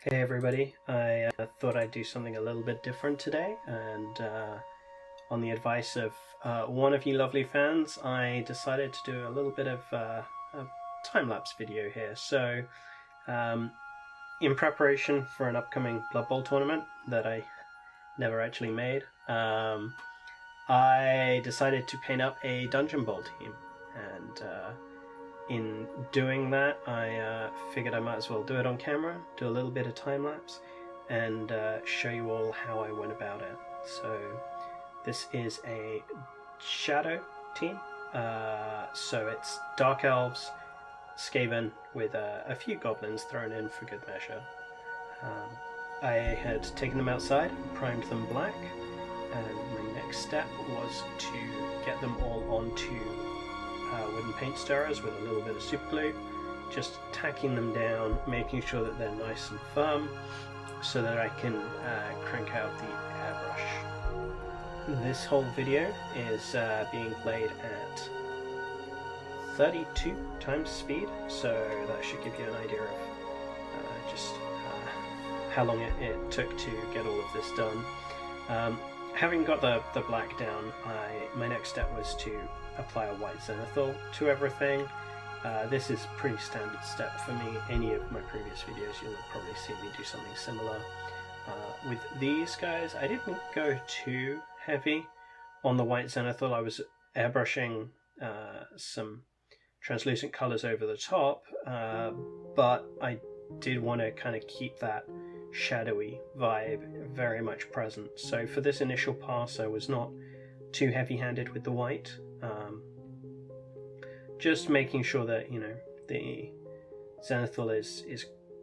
Hey everybody, I thought I'd do something a little bit different today, and on the advice of one of you lovely fans, I decided to do a little bit of a time-lapse video here. So, in preparation for an upcoming Blood Bowl tournament that I never actually made, I decided to paint up a Dungeon Bowl team, and in doing that, I figured I might as well do it on camera, do a little bit of time lapse, and show you all how I went about it. So this is a Shadow team. So it's Dark Elves, Skaven, with a few goblins thrown in for good measure. I had taken them outside, primed them black, and my next step was to get them all onto wooden paint stirrers with a little bit of super glue, just tacking them down, making sure that they're nice and firm so that I can crank out the airbrush. This whole video is being played at 32 times speed, so that should give you an idea of just how long it took to get all of this done. Having got the black down, my next step was to apply a white zenithal to everything. This is a pretty standard step for me. Any of my previous videos you'll probably see me do something similar. With these guys, I didn't go too heavy on the white zenithal. I was airbrushing some translucent colours over the top, but I did want to kind of keep that shadowy vibe very much present. So for this initial pass, I was not too heavy-handed with the white. Just making sure that the zenithal is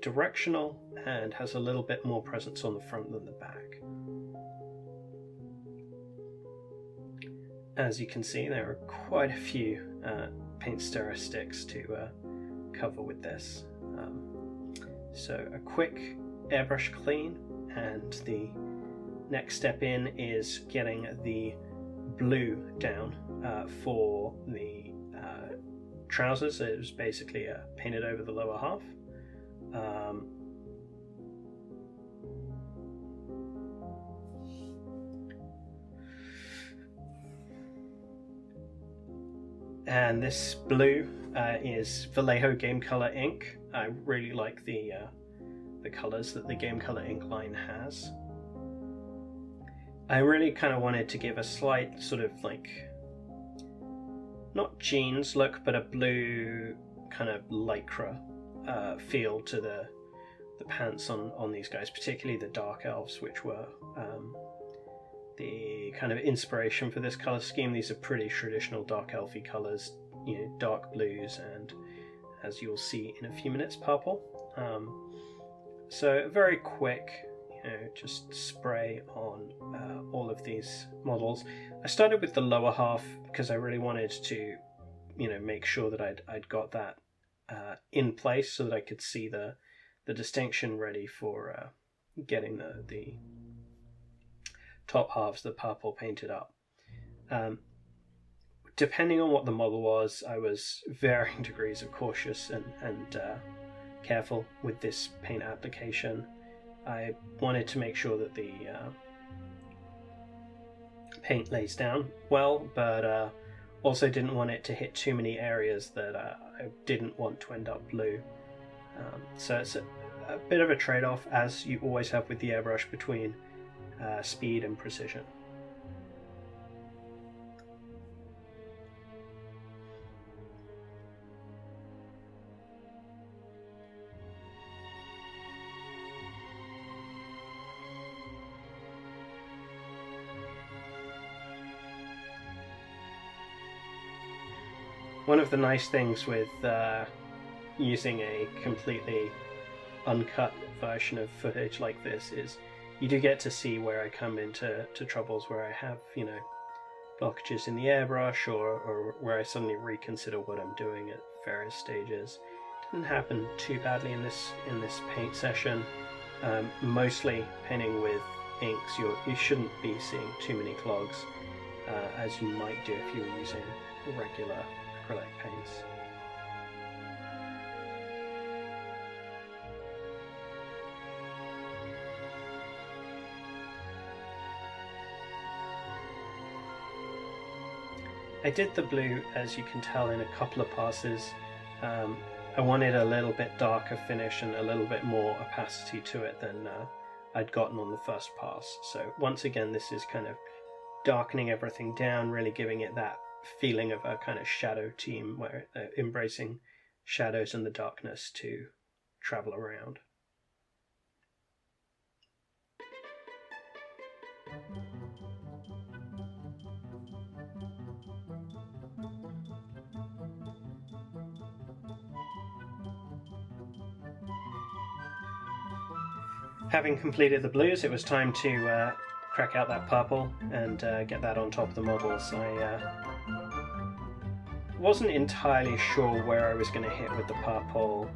directional and has a little bit more presence on the front than the back. As you can see, there are quite a few paint stirrer sticks to cover with this. So a quick airbrush clean, and the next step in is getting the blue down for the trousers. It was basically painted over the lower half. And this blue is Vallejo Game Color ink. I really like the colors that the Game Color ink line has. I really kind of wanted to give a slight sort of like, not jeans look, but a blue kind of lycra feel to the pants on these guys, particularly the Dark Elves, which were the kind of inspiration for this color scheme. These are pretty traditional Dark Elfy colors, dark blues, and as you'll see in a few minutes, purple. So very quick, just spray on all of these models. I started with the lower half because I really wanted to, make sure that I'd got that in place so that I could see the distinction ready for getting the top halves, the purple, painted up. Depending on what the model was, I was varying degrees of cautious and careful with this paint application. I wanted to make sure that the paint lays down well, but also didn't want it to hit too many areas that I didn't want to end up blue. So it's a bit of a trade-off, as you always have with the airbrush, between speed and precision. One of the nice things with using a completely uncut version of footage like this is you do get to see where I come into troubles where I have, blockages in the airbrush, or where I suddenly reconsider what I'm doing at various stages. It didn't happen too badly in this paint session. Mostly painting with inks, you shouldn't be seeing too many clogs, as you might do if you were using regular acrylic paints. I did the blue, as you can tell, in a couple of passes. I wanted a little bit darker finish and a little bit more opacity to it than I'd gotten on the first pass. So once again, this is kind of darkening everything down, really giving it that feeling of a kind of shadow team where embracing shadows and the darkness to travel around. Having completed the blues, it was time to crack out that purple and get that on top of the models. I wasn't entirely sure where I was going to hit with the purple,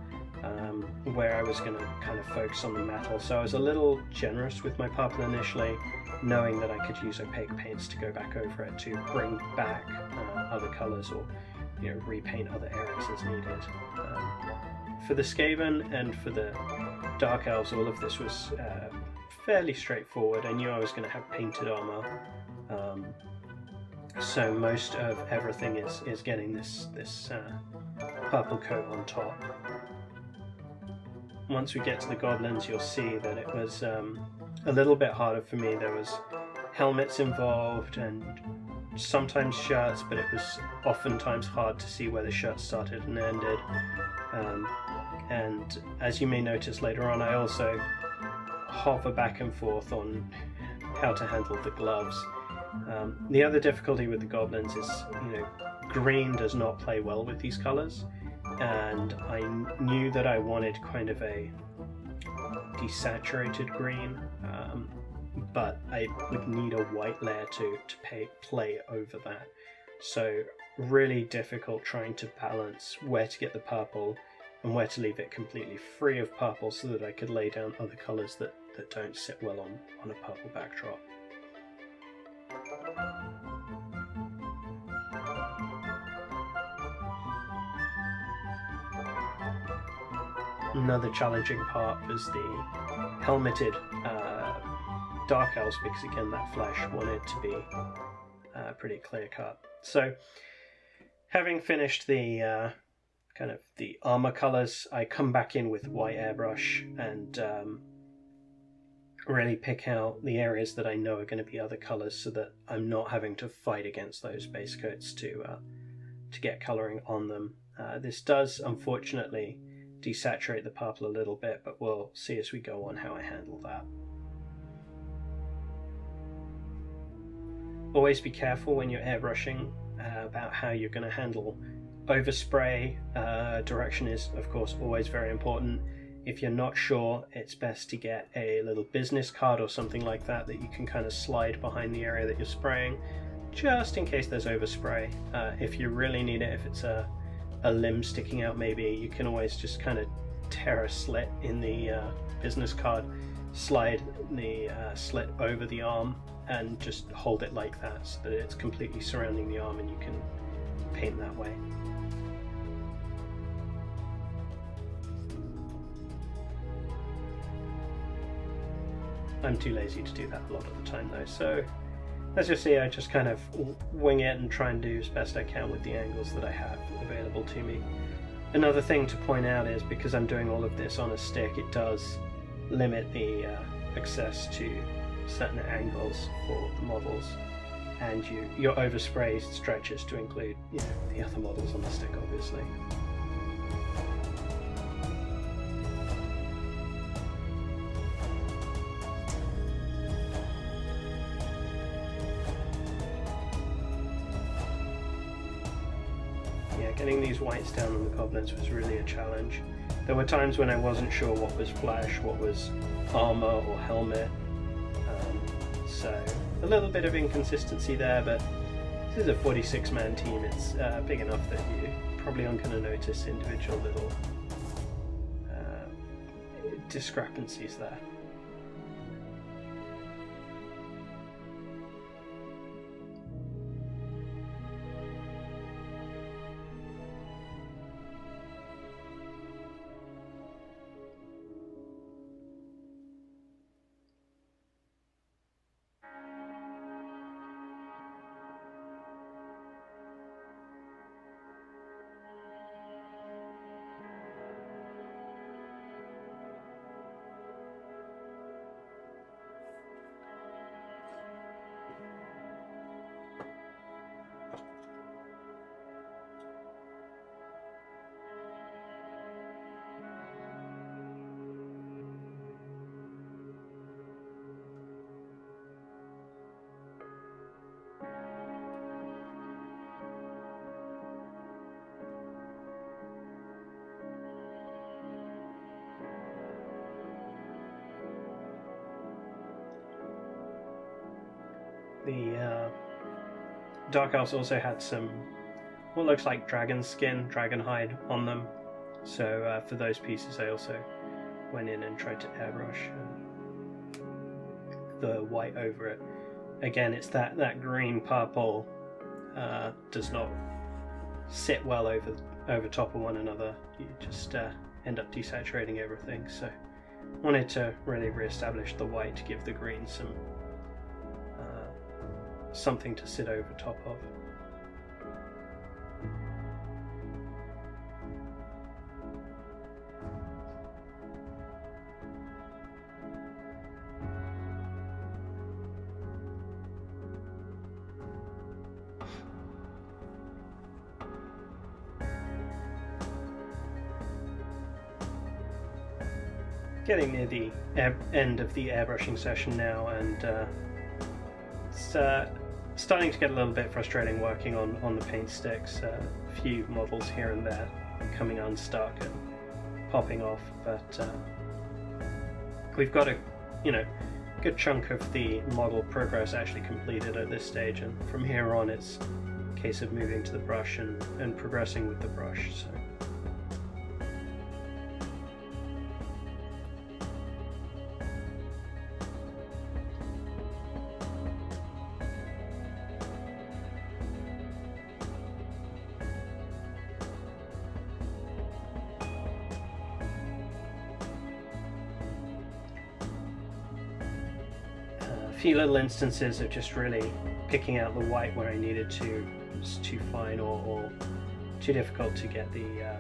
where I was going to kind of focus on the metal, so I was a little generous with my purple initially, knowing that I could use opaque paints to go back over it to bring back other colours or repaint other areas as needed. For the Skaven and for the Dark Elves, all of this was fairly straightforward. I knew I was going to have painted armour, so most of everything is getting this purple coat on top. Once we get to the goblins, you'll see that it was a little bit harder for me. There was helmets involved and sometimes shirts, but it was oftentimes hard to see where the shirt started and ended. And as you may notice later on, I also hover back and forth on how to handle the gloves. The other difficulty with the goblins is, green does not play well with these colours, and I knew that I wanted kind of a desaturated green, but I would need a white layer to play over that. So really difficult trying to balance where to get the purple and where to leave it completely free of purple so that I could lay down other colours that don't sit well on a purple backdrop. Another challenging part was the helmeted Dark Elves, because again that flesh wanted to be pretty clear cut. So having finished the kind of the armor colors, I come back in with white airbrush and really pick out the areas that I know are going to be other colors, so that I'm not having to fight against those base coats to get coloring on them. This does unfortunately desaturate the purple a little bit, but we'll see as we go on how I handle that. Always be careful when you're airbrushing about how you're going to handle overspray. Direction is of course always very important. If you're not sure, it's best to get a little business card or something like that you can kind of slide behind the area that you're spraying, just in case there's overspray. If you really need it, if it's a limb sticking out maybe, you can always just kind of tear a slit in the business card, slide the slit over the arm and just hold it like that so that it's completely surrounding the arm and you can paint that way. I'm too lazy to do that a lot of the time though, so as you see, I just kind of wing it and try and do as best I can with the angles that I have available to me. Another thing to point out is, because I'm doing all of this on a stick, it does limit the access to certain angles for the models, and your overspray stretches to include the other models on the stick, obviously. Getting these whites down on the goblins was really a challenge. There were times when I wasn't sure what was flesh, what was armor or helmet, so a little bit of inconsistency there, but this is a 46-man team. It's big enough that you probably aren't going to notice individual little discrepancies there. The Dark Elves also had some what looks like dragon skin, dragon hide on them. So for those pieces I also went in and tried to airbrush the white over it. Again, it's that green purple does not sit well over top of one another. You just end up desaturating everything. So wanted to really re-establish the white to give the green some something to sit over top of. Getting near the end of the airbrushing session now, and it's starting to get a little bit frustrating working on the paint sticks. A few models here and there coming unstuck and popping off, but we've got a good chunk of the model progress actually completed at this stage, and from here on it's a case of moving to the brush and progressing with the brush. So. A few little instances of just really picking out the white where I needed to. It's too fine or too difficult to get the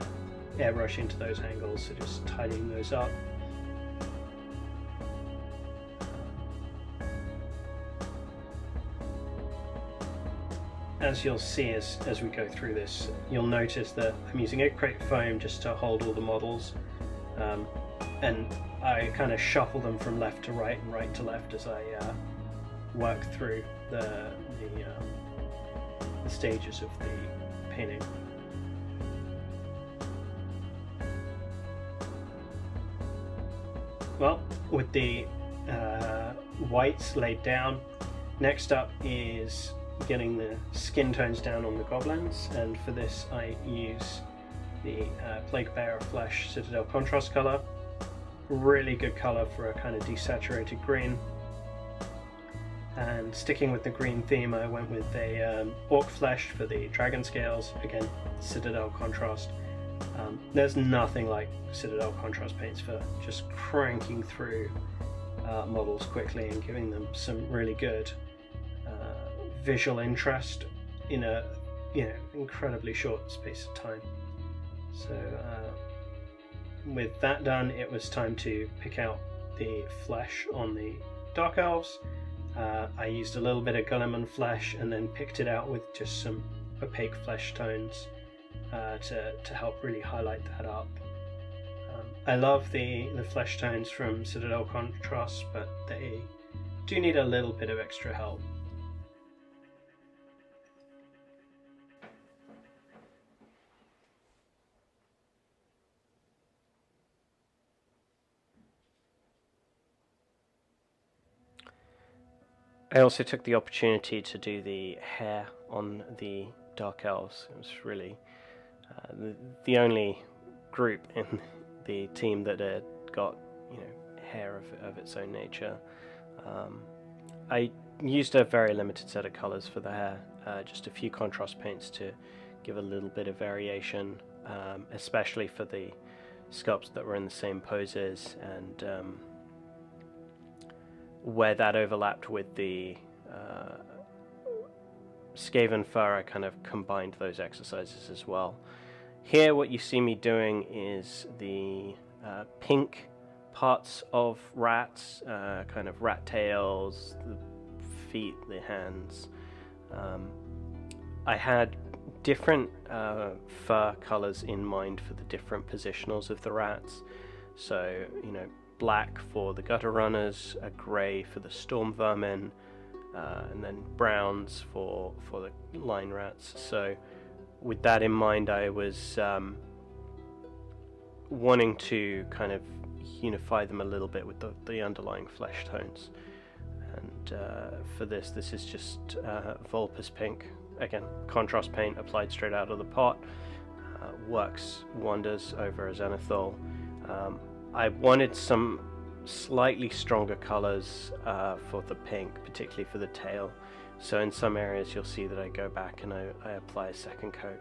airbrush into those angles, so just tidying those up. As you'll see as we go through this, you'll notice that I'm using acrylic foam just to hold all the models, and I kind of shuffle them from left to right and right to left as I work through the stages of the painting. Well, with the whites laid down, next up is getting the skin tones down on the goblins, and for this I use the Plague Bearer Flesh Citadel contrast color. Really good color for a kind of desaturated green. And sticking with the green theme, I went with a Orc Flesh for the dragon scales. Again, Citadel contrast. There's nothing like Citadel contrast paints for just cranking through models quickly and giving them some really good visual interest in a incredibly short space of time. So with that done, it was time to pick out the flesh on the Dark Elves. I used a little bit of Gulliman flesh and then picked it out with just some opaque flesh tones to help really highlight that up. I love the flesh tones from Citadel Contrast, but they do need a little bit of extra help. I also took the opportunity to do the hair on the Dark Elves. It was really the only group in the team that had got hair of its own nature. I used a very limited set of colours for the hair, just a few contrast paints to give a little bit of variation, especially for the sculpts that were in the same poses, and where that overlapped with the Skaven fur, I kind of combined those exercises as well. Here what you see me doing is the pink parts of rats, kind of rat tails, the feet, the hands. I had different fur colours in mind for the different positionals of the rats. So, black for the gutter runners, a grey for the storm vermin, and then browns for the line rats. So with that in mind, I was wanting to kind of unify them a little bit with the underlying flesh tones. And for this is just Vulpes Pink. Again, contrast paint applied straight out of the pot. Works wonders over a Zenithal. I wanted some slightly stronger colors for the pink, particularly for the tail. So in some areas you'll see that I go back and I apply a second coat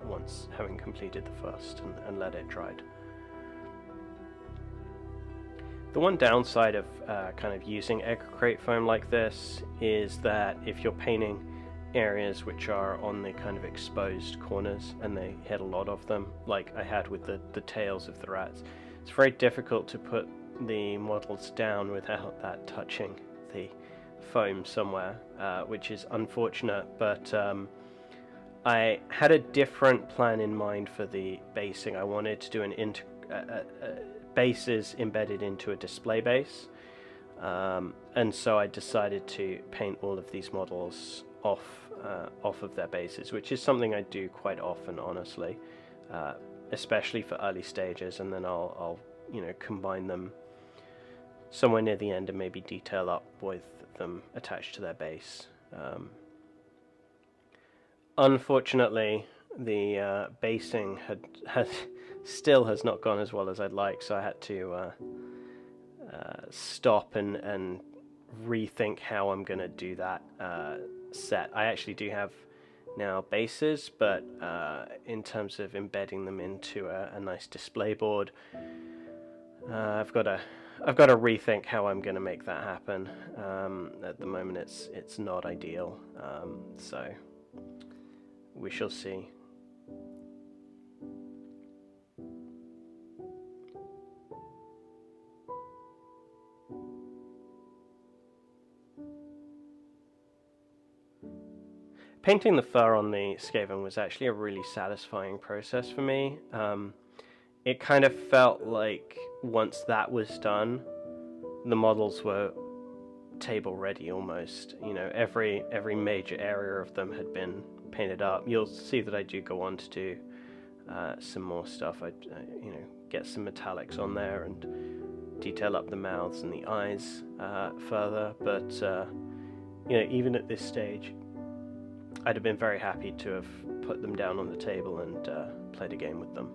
once having completed the first and let it dry. The one downside of kind of using egg crate foam like this is that if you're painting areas which are on the kind of exposed corners, and they hit a lot of them, like I had with the tails of the rats, it's very difficult to put the models down without that touching the foam somewhere, which is unfortunate, but I had a different plan in mind for the basing. I wanted to do an bases embedded into a display base, and so I decided to paint all of these models off of their bases, which is something I do quite often, honestly, especially for early stages, and then I'll combine them somewhere near the end and maybe detail up with them attached to their base. Unfortunately, the basing still has not gone as well as I'd like, so I had to stop and rethink how I'm going to do that set. I actually do have now bases, but in terms of embedding them into a nice display board, I've got to rethink how I'm going to make that happen. At the moment it's not ideal, so we shall see. Painting the fur on the Skaven was actually a really satisfying process for me. It kind of felt like once that was done, the models were table ready almost. Every major area of them had been painted up. You'll see that I do go on to do some more stuff. I get some metallics on there and detail up the mouths and the eyes further. But even at this stage, I'd have been very happy to have put them down on the table and played a game with them.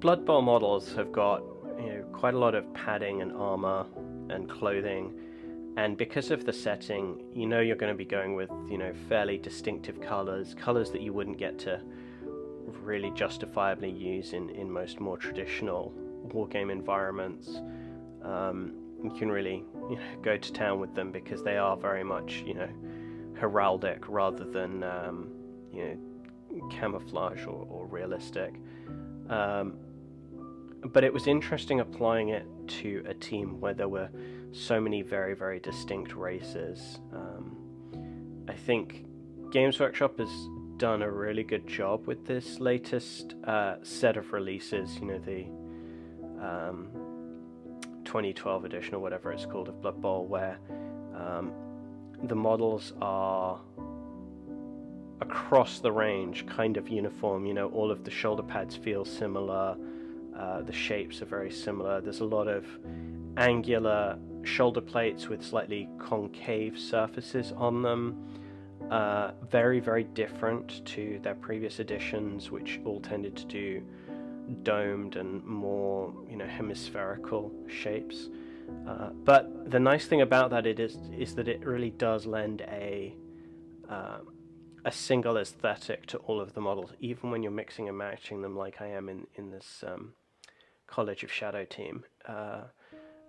Blood Bowl models have got quite a lot of padding and armor and clothing, and because of the setting, you're going to be going with fairly distinctive colors that you wouldn't get to really justifiably use in most more traditional wargame environments. You can really go to town with them because they are very much heraldic rather than camouflage or realistic. But it was interesting applying it to a team where there were so many very, very distinct races. I think Games Workshop has done a really good job with this latest set of releases, the 2012 edition or whatever it's called of Blood Bowl, where the models are across the range kind of uniform. All of the shoulder pads feel similar. The shapes are very similar. There's a lot of angular shoulder plates with slightly concave surfaces on them. Very, very different to their previous editions, which all tended to do domed and more, hemispherical shapes. But the nice thing about that is that it really does lend a single aesthetic to all of the models, even when you're mixing and matching them like I am in this College of Shadow team.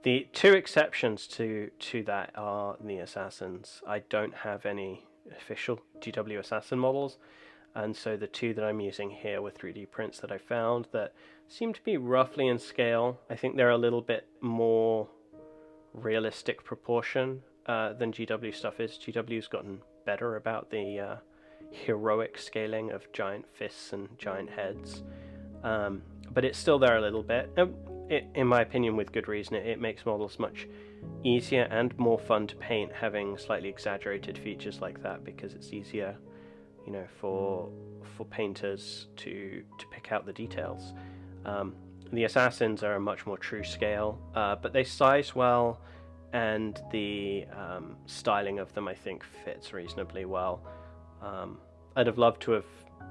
The two exceptions to that are the assassins. I don't have any official GW assassin models, and so the two that I'm using here were 3D prints that I found that seem to be roughly in scale. I think they're a little bit more realistic proportion than GW stuff is. GW's gotten better about the heroic scaling of giant fists and giant heads, but it's still there a little bit. In my opinion, with good reason. It makes models much easier and more fun to paint having slightly exaggerated features like that, because it's easier, you know, for painters to pick out the details. The assassins are a much more true scale, but they size well, and the styling of them I think fits reasonably well. I'd have loved to have,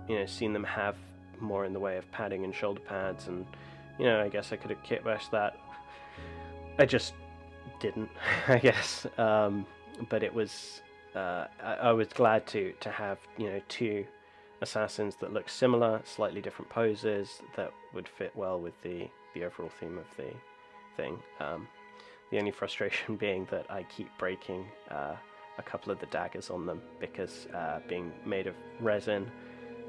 you know, seen them have more in the way of padding and shoulder pads, and you know, I guess I could have kit bashed that. I just didn't, I guess. But it was, I was glad to have, you know, two assassins that look similar, slightly different poses that would fit well with the overall theme of the thing. The only frustration being that I keep breaking a couple of the daggers on them, because being made of resin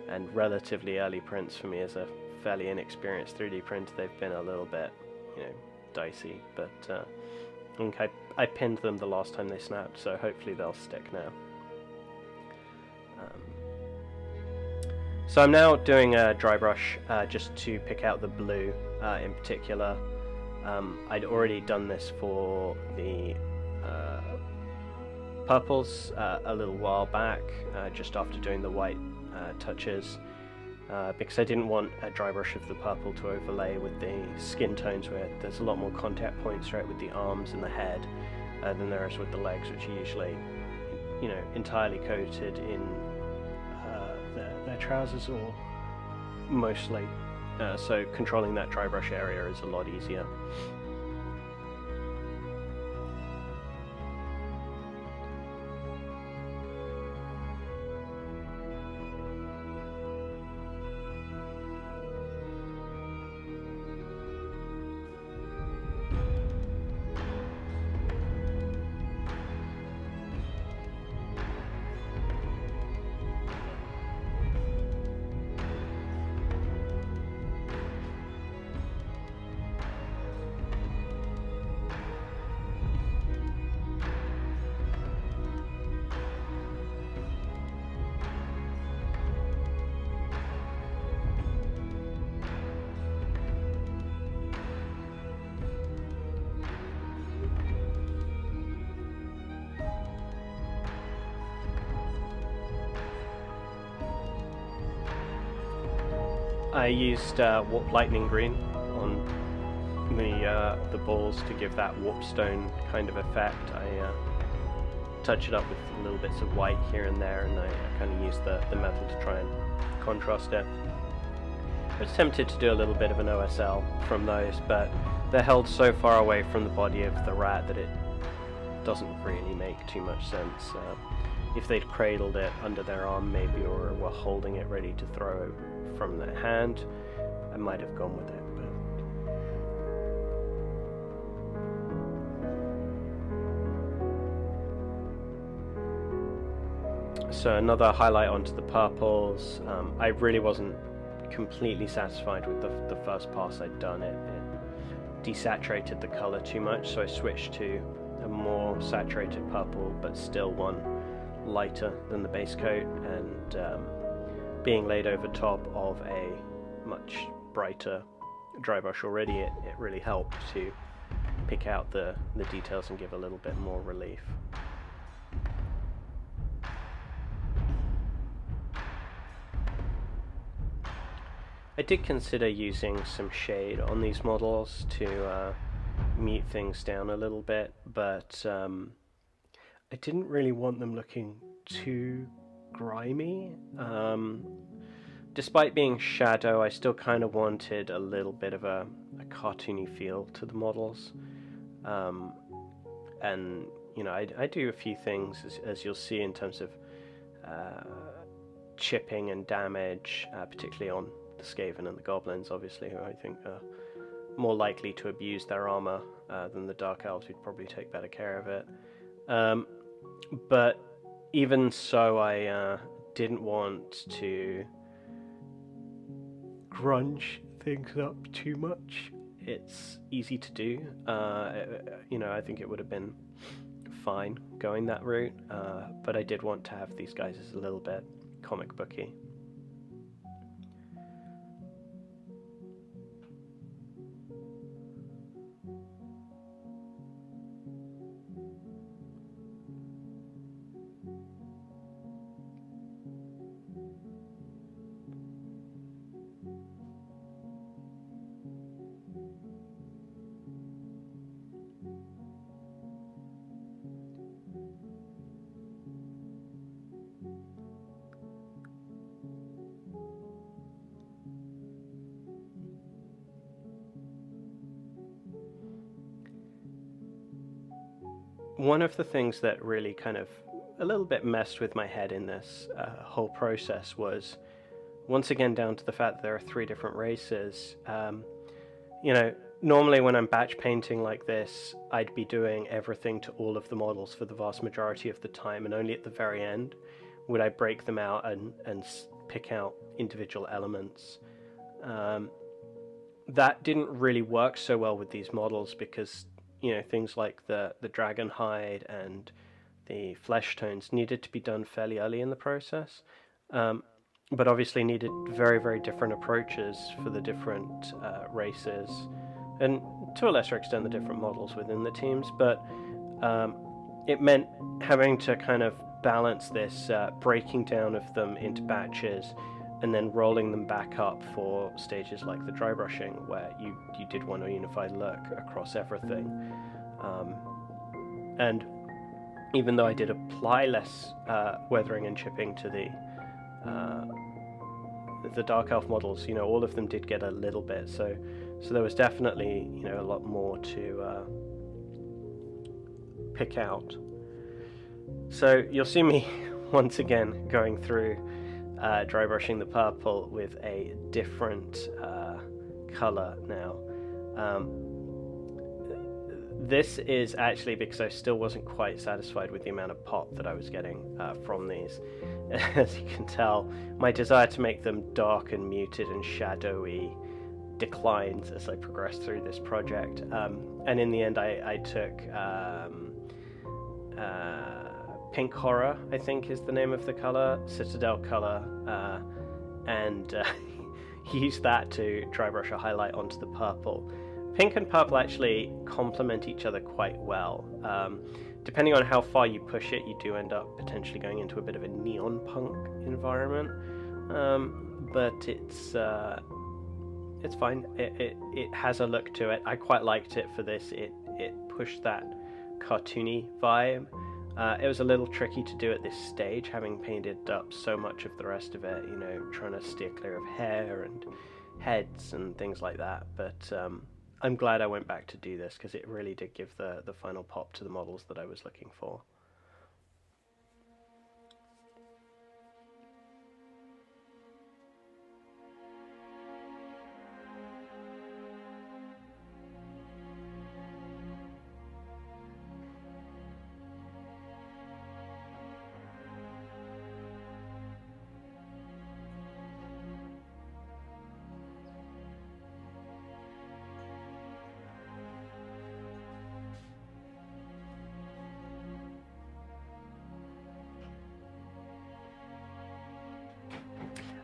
and relatively early prints for me as a fairly inexperienced 3D printer, they've been a little bit, you know, dicey, but I think I pinned them the last time they snapped, so hopefully they'll stick now. So I'm now doing a dry brush just to pick out the blue in particular. I'd already done this for the purples a little while back, just after doing the white touches, because I didn't want a dry brush of the purple to overlay with the skin tones, where there's a lot more contact points, right, with the arms and the head than there is with the legs, which are usually, you know, entirely coated in their trousers, or mostly. So controlling that dry brush area is a lot easier. I used warp lightning green on the balls to give that warp stone kind of effect. I touch it up with little bits of white here and there, and I kind of used the metal to try and contrast it. I was tempted to do a little bit of an OSL from those, but they're held so far away from the body of the rat that it doesn't really make too much sense. If they'd cradled it under their arm maybe, or were holding it ready to throw from their hand, I might have gone with it. But so another highlight onto the purples. I really wasn't completely satisfied with the first pass I'd done. It desaturated the color too much, so I switched to a more saturated purple, but still one lighter than the base coat, and being laid over top of a much brighter dry brush already, it really helped to pick out the details and give a little bit more relief. I did consider using some shade on these models to mute things down a little bit, but I didn't really want them looking too grimy. Despite being shadow, I still kind of wanted a little bit of a cartoony feel to the models. And you know, I do a few things, as you'll see, in terms of chipping and damage, particularly on the Skaven and the Goblins, obviously, who I think are more likely to abuse their armor than the Dark Elves, who'd probably take better care of it. But even so, I didn't want to grunge things up too much. It's easy to do. You know, I think it would have been fine going that route, but I did want to have these guys as a little bit comic booky. One of the things that really kind of a little bit messed with my head in this whole process was, once again, down to the fact that there are 3 different races. You know, normally when I'm batch painting like this, I'd be doing everything to all of the models for the vast majority of the time, and only at the very end would I break them out and pick out individual elements. That didn't really work so well with these models because, you know, things like the dragon hide and the flesh tones needed to be done fairly early in the process, but obviously needed very, very different approaches for the different races, and to a lesser extent the different models within the teams. But it meant having to kind of balance this breaking down of them into batches and then rolling them back up for stages like the dry brushing, where you did want a unified look across everything. And even though I did apply less weathering and chipping to the Dark Elf models, you know, all of them did get a little bit, so there was definitely, you know, a lot more to pick out. So you'll see me once again going through dry brushing the purple with a different color now. This is actually because I still wasn't quite satisfied with the amount of pop that I was getting from these. As you can tell, my desire to make them dark and muted and shadowy declines as I progressed through this project. And in the end, I took Pink Horror, I think is the name of the color, Citadel color, and used that to dry brush a highlight onto the purple. Pink and purple actually complement each other quite well. Depending on how far you push it, you do end up potentially going into a bit of a neon punk environment, but it's fine. It has a look to it. I quite liked it for this. It pushed that cartoony vibe. It was a little tricky to do at this stage, having painted up so much of the rest of it, you know, trying to steer clear of hair and heads and things like that, but I'm glad I went back to do this because it really did give the final pop to the models that I was looking for.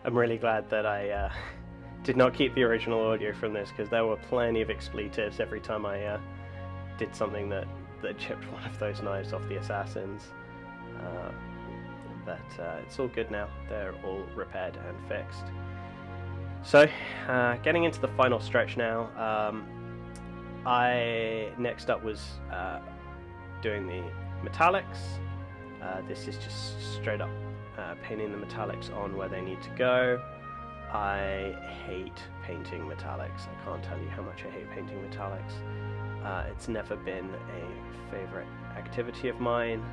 I'm really glad that I did not keep the original audio from this, because there were plenty of expletives every time I did something that chipped one of those knives off the assassins. But it's all good now. They're all repaired and fixed. So, getting into the final stretch now. I next up was doing the metallics. This is just straight up painting the metallics on where they need to go. I hate painting metallics. I can't tell you how much I hate painting metallics. It's never been a favorite activity of mine.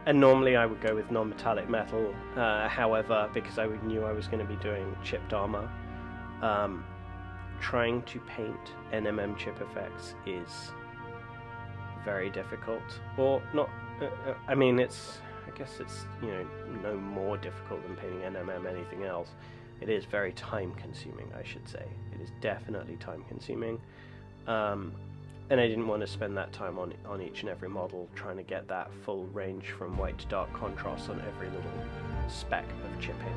And normally I would go with non-metallic metal. However, because I knew I was going to be doing chipped armor, trying to paint NMM chip effects is very difficult. Or not. I mean, it's I guess it's, you know, no more difficult than painting NMM anything else. It is very time consuming, I should say. It is definitely time consuming. And I didn't want to spend that time on each and every model trying to get that full range from white to dark contrast on every little speck of chipping.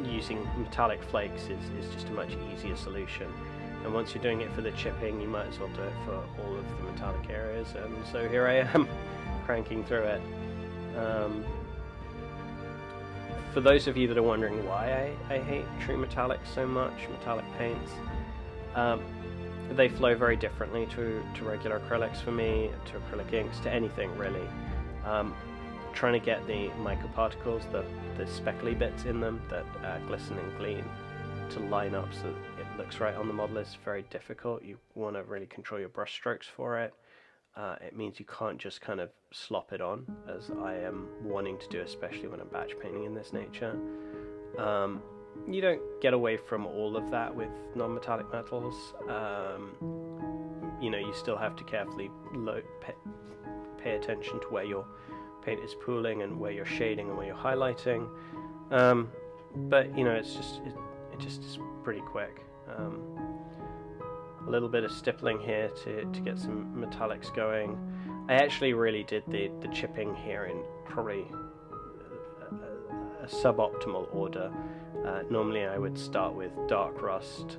Using metallic flakes is just a much easier solution. And once you're doing it for the chipping, you might as well do it for all of the metallic areas. And so here I am, cranking through it. For those of you that are wondering why I hate true metallics so much, metallic paints, they flow very differently to regular acrylics for me, to acrylic inks, to anything really. Trying to get the microparticles, the speckly bits in them that glisten and gleam, to line up so that it looks right on the model is very difficult. You want to really control your brush strokes for it. It means you can't just kind of slop it on, as I am wanting to do, especially when I'm batch painting in this nature. You don't get away from all of that with non-metallic metals. You know, you still have to carefully pay attention to where your paint is pooling and where you're shading and where you're highlighting. But you know, it just is pretty quick. A little bit of stippling here to get some metallics going. I actually really did the chipping here in probably a suboptimal order. Normally I would start with dark rust,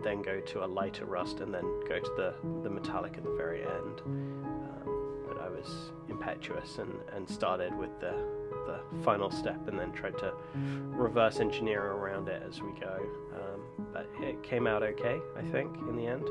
then go to a lighter rust, and then go to the metallic at the very end. But I was impetuous and started with the final step, and then tried to reverse engineer around it as we go. But it came out okay, I think, in the end.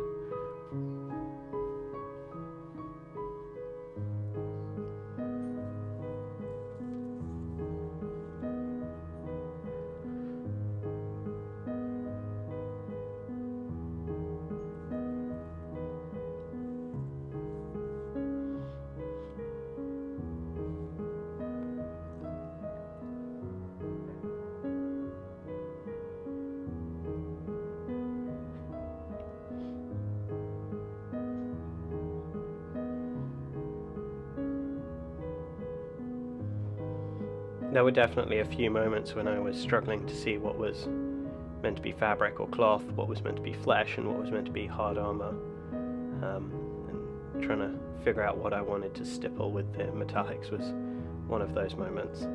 There were definitely a few moments when I was struggling to see what was meant to be fabric or cloth, what was meant to be flesh, and what was meant to be hard armor, and trying to figure out what I wanted to stipple with the metallics was one of those moments.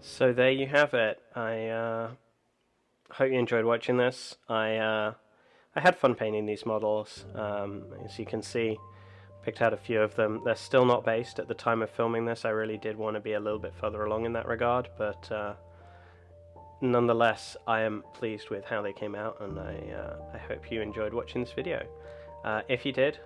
So there you have it. I hope you enjoyed watching this. I had fun painting these models. As you can see, picked out a few of them. They're still not based at the time of filming this. I really did want to be a little bit further along in that regard, but nonetheless, I am pleased with how they came out, and I hope you enjoyed watching this video. If you did,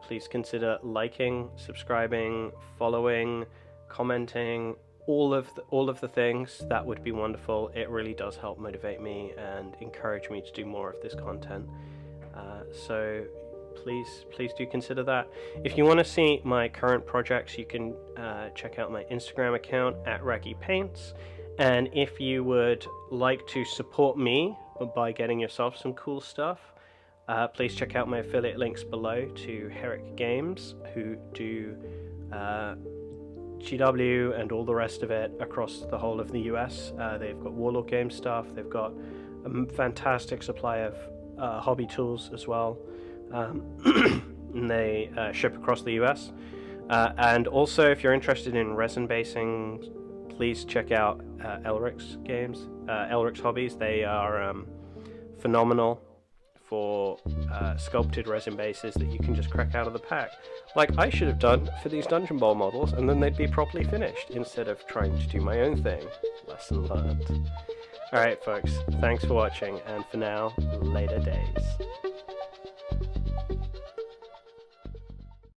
please consider liking, subscribing, following, commenting, all of the things. That would be wonderful. It really does help motivate me and encourage me to do more of this content. So please do consider that. If you want to see my current projects, you can check out my Instagram account at raggypaints. And if you would like to support me by getting yourself some cool stuff, please check out my affiliate links below to Herrick Games, who do GW and all the rest of it across the whole of the US. They've got Warlord game stuff. They've got a fantastic supply of hobby tools as well. And they ship across the US. And also, if you're interested in resin basing, please check out Elric's games, Elric's Hobbies. They are phenomenal for sculpted resin bases that you can just crack out of the pack, like I should have done for these Dungeon Bowl models, and then they'd be properly finished instead of trying to do my own thing. Lesson learned. Alright folks, thanks for watching, and for now, later days.